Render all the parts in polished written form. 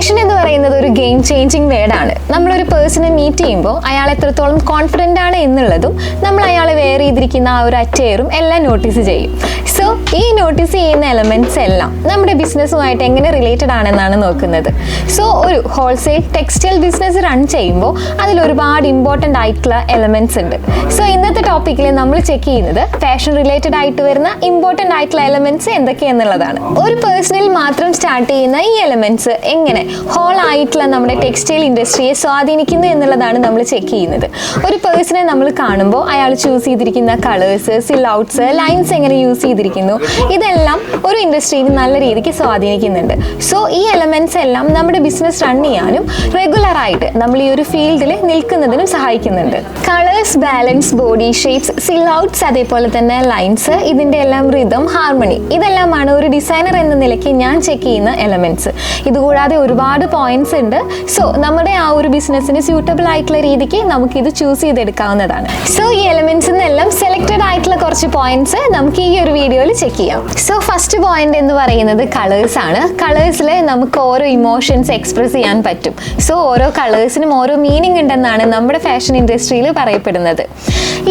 Fashion എന്ന് പറയുന്നത് ഒരു ഗെയിം ചേഞ്ചിങ് വേർഡാണ്. നമ്മളൊരു പേഴ്സണെ മീറ്റ് ചെയ്യുമ്പോൾ അയാൾ എത്രത്തോളം കോൺഫിഡൻ്റ് ആണ് എന്നുള്ളതും നമ്മൾ അയാളെ വെയർ ചെയ്തിരിക്കുന്ന ആ ഒരു അറ്റയറും എല്ലാം നോട്ടീസ് ചെയ്യും. സോ ഈ നോട്ടീസ് ചെയ്യുന്ന എലമെൻറ്റ്സ് എല്ലാം നമ്മുടെ ബിസിനസ്സുമായിട്ട് എങ്ങനെ റിലേറ്റഡ് ആണെന്നാണ് നോക്കുന്നത്. സോ ഒരു ഹോൾസെയിൽ ടെക്സ്റ്റൈൽ ബിസിനസ് റൺ ചെയ്യുമ്പോൾ അതിൽ ഒരുപാട് ഇമ്പോർട്ടൻ്റ് ആയിട്ടുള്ള എലമെൻറ്റ്സ് ഉണ്ട്. സോ ഇന്നത്തെ ടോപ്പിക്കിൽ നമ്മൾ ചെക്ക് ചെയ്യുന്നത് ഫാഷൻ റിലേറ്റഡ് ആയിട്ട് വരുന്ന ഇമ്പോർട്ടൻ്റ് ആയിട്ടുള്ള എലമെൻറ്റ്സ് എന്തൊക്കെയെന്നുള്ളതാണ്. ഒരു പേഴ്സണിൽ മാത്രം സ്റ്റാർട്ട് ചെയ്യുന്ന ഈ എലമെൻറ്റ്സ് എങ്ങനെ ഹോൾ ആയിട്ടുള്ള നമ്മുടെ ടെക്സ്റ്റൈൽ ഇൻഡസ്ട്രിയെ സ്വാധീനിക്കുന്നു എന്നുള്ളതാണ് നമ്മൾ ചെക്ക് ചെയ്യുന്നത്. ഒരു പേഴ്സണെ നമ്മൾ കാണുമ്പോൾ അയാൾ ചൂസ് ചെയ്തിരിക്കുന്ന കളേഴ്സ്, സില്ലൗട്ട്സ്, ലൈൻസ് എങ്ങനെ യൂസ് ചെയ്തിരിക്കുന്നു, ഇതെല്ലാം ഒരു ഇൻഡസ്ട്രിയിൽ നല്ല രീതിക്ക് സ്വാധീനിക്കുന്നുണ്ട്. സോ ഈ എലമെൻറ്റ്സ് എല്ലാം നമ്മുടെ ബിസിനസ് റൺ ചെയ്യാനും റെഗുലറായിട്ട് നമ്മൾ ഈ ഒരു ഫീൽഡിൽ നിൽക്കുന്നതിനും സഹായിക്കുന്നുണ്ട്. കളേഴ്സ്, ബാലൻസ്, ബോഡി ഷേപ്സ്, സില്ലൗട്ട്സ്, അതേപോലെ തന്നെ ലൈൻസ്, ഇതിൻ്റെ എല്ലാം റിതം, ഹാർമണി, ഇതെല്ലാമാണ് ഒരു ഡിസൈനർ എന്ന നിലയ്ക്ക് ഞാൻ ചെക്ക് ചെയ്യുന്ന എലമെൻറ്റ്സ്. ഇതുകൂടാതെ ഒരുപാട് പോയിന്റ്സ് ഉണ്ട്. സോ നമ്മുടെ ആ ഒരു ബിസിനസ്സിന് സ്യൂട്ടബിൾ ആയിട്ടുള്ള രീതിക്ക് നമുക്കിത് ചൂസ് ചെയ്തെടുക്കാവുന്നതാണ്. സോ ഈ എലമെന്റ്സ് എല്ലാം സെലക്റ്റഡ് ആയിട്ടുള്ള കുറച്ച് പോയിന്റ്സ് നമുക്ക് ഈ ഒരു വീഡിയോയിൽ ചെക്ക് ചെയ്യാം. സോ ഫസ്റ്റ് പോയിന്റ് എന്ന് പറയുന്നത് കളേഴ്സ് ആണ്. കളേഴ്സിൽ നമുക്ക് ഓരോ ഇമോഷൻസ് എക്സ്പ്രസ് ചെയ്യാൻ പറ്റും. സോ ഓരോ കളേഴ്സിനും ഓരോ മീനിങ് ഉണ്ടെന്നാണ് നമ്മുടെ ഫാഷൻ ഇൻഡസ്ട്രിയിൽ പറയപ്പെടുന്നത്.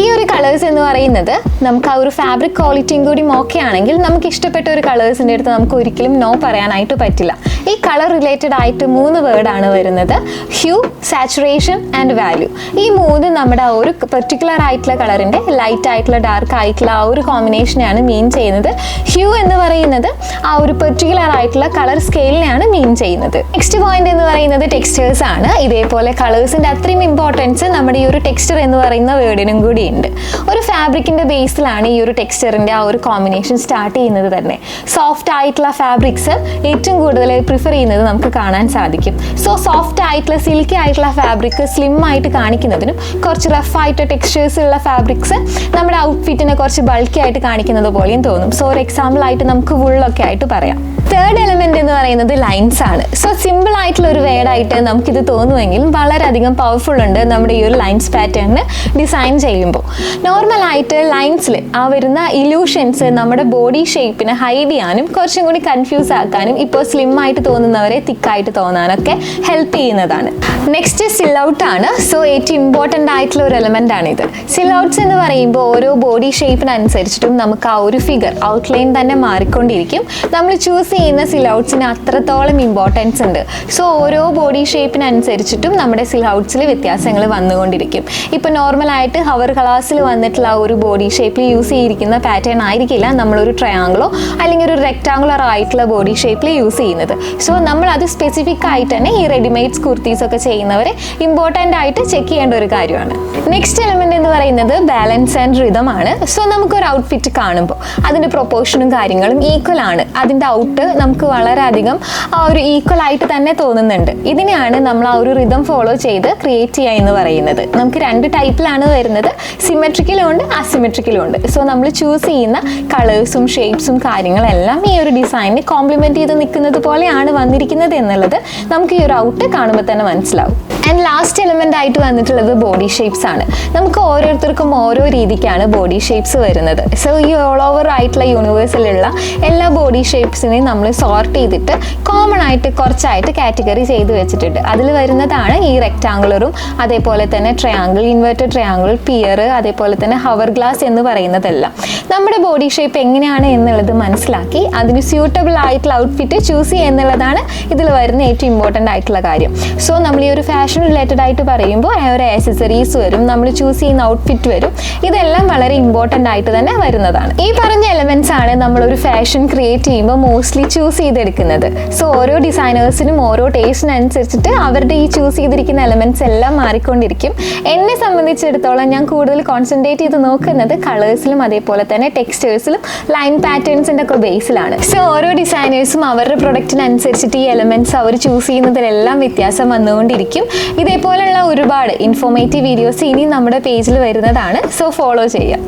ഈ ഒരു കളേഴ്സ് എന്ന് പറയുന്നത് നമുക്ക് ആ ഒരു ഫാബ്രിക് ക്വാളിറ്റിയും കൂടി ഓക്കെ ആണെങ്കിൽ നമുക്ക് ഇഷ്ടപ്പെട്ട ഒരു കളേഴ്സിൻ്റെ അടുത്ത് നമുക്ക് ഒരിക്കലും നോ പറയാനായിട്ട് പറ്റില്ല. ഈ കളർ റിലേറ്റഡ് ആയിട്ട് 3 വേർഡാണ് വരുന്നത്: ഹ്യൂ, സാച്ചുറേഷൻ ആൻഡ് വാല്യൂ. ഈ 3 നമ്മുടെ ആ ഒരു പെർട്ടിക്കുലർ ആയിട്ടുള്ള കളറിൻ്റെ ലൈറ്റ് ആയിട്ടുള്ള ഡാർക്ക് ആയിട്ടുള്ള ആ ഒരു കോമ്പിനേഷനെയാണ് മീൻ ചെയ്യുന്നത്. ഹ്യൂ എന്ന് പറയുന്നത് ആ ഒരു പെർട്ടിക്കുലർ ആയിട്ടുള്ള കളർ സ്കെയിലിനെയാണ് മീൻ ചെയ്യുന്നത്. നെക്സ്റ്റ് പോയിന്റ് എന്ന് പറയുന്നത് ടെക്സ്റ്റേഴ്സ് ആണ്. ഇതേപോലെ കളേഴ്സിൻ്റെ അത്രയും ഇമ്പോർട്ടൻസ് നമ്മുടെ ഈ ഒരു ടെക്സ്ചർ എന്ന് പറയുന്ന വേർഡിനും കൂടി ഉണ്ട്. ഒരു ഫാബ്രിക്കിൻ്റെ ബേസിലാണ് ഈ ഒരു ടെക്സ്ചറിൻ്റെ ആ ഒരു കോമ്പിനേഷൻ സ്റ്റാർട്ട് ചെയ്യുന്നത് തന്നെ. സോഫ്റ്റ് ആയിട്ടുള്ള ഫാബ്രിക്സ് ഏറ്റവും കൂടുതൽ പ്രിഫർ ചെയ്യുന്നത് നമുക്ക് കാണാൻ സാധിക്കും. സോ സോഫ്റ്റ് ആയിട്ടുള്ള സിൽക്കി ആയിട്ടുള്ള ഫാബ്രിക് സ്ലിം ആയിട്ട് കാണിക്കുന്നതിനും കുറച്ച് റഫ് ആയിട്ട് ടെക്സ്ചേഴ്സ് ഉള്ള ഫാബ്രിക്സ് നമ്മുടെ ഔട്ട്ഫിറ്റിനെ കുറച്ച് ബൾക്കി ആയിട്ട് കാണിക്കുന്നത് പോലെയും തോന്നും. സോ ഒരു എക്സാമ്പിൾ ആയിട്ട് നമുക്ക് വുള്ളൊക്കെ ആയിട്ട് പറയാം. തേർഡ് എലമെന്റ് എന്ന് പറയുന്നത് ലൈൻസ് ആണ്. സോ സിമ്പിൾ ആയിട്ടുള്ള ഒരു വേർഡായിട്ട് നമുക്കിത് തോന്നുമെങ്കിലും വളരെയധികം പവർഫുൾ ഉണ്ട് നമ്മുടെ ഈ ഒരു ലൈൻസ് പാറ്റേണിന് ഡിസൈൻ ചെയ്യുമ്പോൾ. നോർമലായിട്ട് ലൈൻസിൽ ആ വരുന്ന ഇല്യൂഷൻസ് നമ്മുടെ ബോഡി ഷേപ്പിനെ ഹൈഡ് ചെയ്യാനും കുറച്ചും കൂടി കൺഫ്യൂസ് ആക്കാനും ഇപ്പോൾ സ്ലിം ആയിട്ട് തോന്നുന്നവരെ തിക്കായിട്ട് തോന്നാനൊക്കെ ഹെൽപ്പ് ചെയ്യുന്നതാണ്. നെക്സ്റ്റ് സില്ലൗട്ട് ആണ്. സോ ഏറ്റവും ഇമ്പോർട്ടൻ്റ് ആയിട്ടുള്ള ഒരു എലമെന്റ് ആണിത്. സില്ലൗട്ട്സ് എന്ന് പറയുമ്പോൾ ഓരോ ബോഡി ഷേപ്പിനനുസരിച്ചിട്ടും നമുക്ക് ആ ഒരു ഫിഗർ ഔട്ട്ലൈൻ തന്നെ മാറിക്കൊണ്ടിരിക്കും. നമ്മൾ ചൂസ് ചെയ്യുന്ന സില്ലൗട്ട്സിന് അത്രത്തോളം ഇമ്പോർട്ടൻസ് ഉണ്ട്. സോ ഓരോ ബോഡി ഷേപ്പിനനുസരിച്ചിട്ടും നമ്മുടെ സില്ലൗട്ട്സിൽ വ്യത്യാസങ്ങൾ വന്നുകൊണ്ടിരിക്കും. ഇപ്പോൾ നോർമലായിട്ട് ഹവർ ക്ലാസ്സിൽ വന്നിട്ടുള്ള ഒരു ബോഡി ഷേപ്പിൽ യൂസ് ചെയ്തിരിക്കുന്ന പാറ്റേൺ ആയിരിക്കില്ല നമ്മളൊരു ട്രയാങ്കിളോ അല്ലെങ്കിൽ ഒരു റെക്ടാങ്കുലർ ആയിട്ടുള്ള ബോഡി ഷേപ്പിൽ യൂസ് ചെയ്യുന്നത്. സോ നമ്മൾ അത് സ്പെസിഫിക് ആയിട്ട് തന്നെ ഈ റെഡിമെയ്ഡ്സ് കുർത്തീസ് ഒക്കെ ചെയ്യുന്നവരെ ഇമ്പോർട്ടൻ്റ് ആയിട്ട് ചെക്ക് ചെയ്യേണ്ട ഒരു കാര്യമാണ്. നെക്സ്റ്റ് എലമെന്റ് എന്ന് പറയുന്നത് ബാലൻസ് ആൻഡ് റിതം ആണ്. സോ നമുക്കൊരു ഔട്ട്ഫിറ്റ് കാണുമ്പോൾ അതിൻ്റെ പ്രൊപ്പോർഷനും കാര്യങ്ങളും ഈക്വൽ ആണ്. അതിൻ്റെ ഔട്ട് നമുക്ക് വളരെയധികം ആ ഒരു ഈക്വൽ ആയിട്ട് തന്നെ തോന്നുന്നുണ്ട്. ഇതിനെയാണ് നമ്മൾ ആ ഒരു റിതം ഫോളോ ചെയ്ത് ക്രിയേറ്റ് ചെയ്യുക എന്ന് പറയുന്നത്. നമുക്ക് 2 ടൈപ്പിലാണ് വരുന്നത്: സിമെട്രിക്കലും ഉണ്ട്, അസിമെട്രിക്കലും ഉണ്ട്. സോ നമ്മൾ ചൂസ് ചെയ്യുന്ന കളേഴ്സും ഷേപ്സും കാര്യങ്ങളെല്ലാം ഈ ഒരു ഡിസൈനിനെ കോംപ്ലിമെന്റ് ചെയ്ത് നിൽക്കുന്നത് പോലെയാണ് വന്നിരിക്കുന്നത് എന്നുള്ളത് നമുക്ക് ഈ ഒരു ഔട്ട് കാണുമ്പോൾ തന്നെ മനസ്സിലാവും. ആൻഡ് ലാസ്റ്റ് എലമെന്റ് ആയിട്ട് വന്നിട്ടുള്ളത് ബോഡി ഷേപ്സ് ആണ്. നമുക്ക് ഓരോരുത്തർക്കും ഓരോ രീതിക്കാണ് ബോഡി ഷേപ്സ് വരുന്നത്. സോ ഈ ഓൾ ഓവർ ആയിട്ടുള്ള യൂണിവേഴ്സിലുള്ള എല്ലാ ബോഡി ഷേപ്സിനെയും നമ്മൾ സോർട്ട് ചെയ്തിട്ട് കോമൺ ആയിട്ട് കുറച്ചായിട്ട് കാറ്റഗറി ചെയ്ത് വെച്ചിട്ടുണ്ട്. അതിൽ വരുന്നതാണ് ഈ റെക്ടാങ്കുലറും അതേപോലെ തന്നെ ട്രയാങ്കിൾ, ഇൻവേർട്ടഡ് ട്രയാങ്കിൾ, പിയർ, അതേപോലെ തന്നെ ഹവർ ഗ്ലാസ് എന്ന് പറയുന്നതെല്ലാം. നമ്മുടെ ബോഡി ഷേപ്പ് എങ്ങനെയാണ് എന്നുള്ളത് മനസ്സിലാക്കി അതിന് സ്യൂട്ടബിൾ ആയിട്ടുള്ള ഔട്ട്ഫിറ്റ് ചൂസ് ചെയ്യുക എന്നുള്ളതാണ് ഇതിൽ വരുന്ന ഏറ്റവും ഇമ്പോർട്ടൻ്റ് ആയിട്ടുള്ള കാര്യം. സോ നമ്മൾ ഈ ഒരു ഫാഷൻ റിലേറ്റഡ് ആയിട്ട് പറയുമ്പോൾ ഒരു ആക്സസറീസ് വരും, നമ്മൾ ചൂസ് ചെയ്യുന്ന ഔട്ട്ഫിറ്റ് വരും. ഇതെല്ലാം വളരെ ഇമ്പോർട്ടൻ്റ് ആയിട്ട് തന്നെ വരുന്നതാണ്. ഈ പറഞ്ഞ എലമെന്റ്സ് ആണ് നമ്മളൊരു ഫാഷൻ ക്രിയേറ്റ് ചെയ്യുമ്പോൾ മോസ്റ്റ്ലി ചൂസ് ചെയ്തെടുക്കുന്നത്. സോ ഓരോ ഡിസൈനേഴ്സിനും ഓരോ ടേസ്റ്റിനനുസരിച്ചിട്ട് അവരുടെ ഈ ചൂസ് ചെയ്തിരിക്കുന്ന എലമെന്റ്സ് എല്ലാം മാറിക്കൊണ്ടിരിക്കും. എന്നെ സംബന്ധിച്ചിടത്തോളം ഞാൻ കൂടുതൽ കോൺസെൻട്രേറ്റ് ചെയ്ത് നോക്കുന്നത് കളേഴ്സിലും അതേപോലെ തന്നെ ടെക്സ്റ്റേഴ്സിലും ലൈൻ പാറ്റേൺസിൻ്റെ ഒക്കെ ബേസിലാണ്. സോ ഓരോ ഡിസൈനേഴ്സും അവരുടെ പ്രൊഡക്റ്റിനനുസരിച്ചിട്ട് ഈ എലമെന്റ്സ് അവർ ചൂസ് ചെയ്യുന്നതിലെല്ലാം വ്യത്യാസം വന്നുകൊണ്ടിരിക്കും. ഇതേപോലെയുള്ള ഒരുപാട് ഇൻഫോർമേറ്റീവ് വീഡിയോസ് ഇനി നമ്മുടെ പേജിൽ വരുന്നതാണ്. സോ ഫോളോ ചെയ്യാം.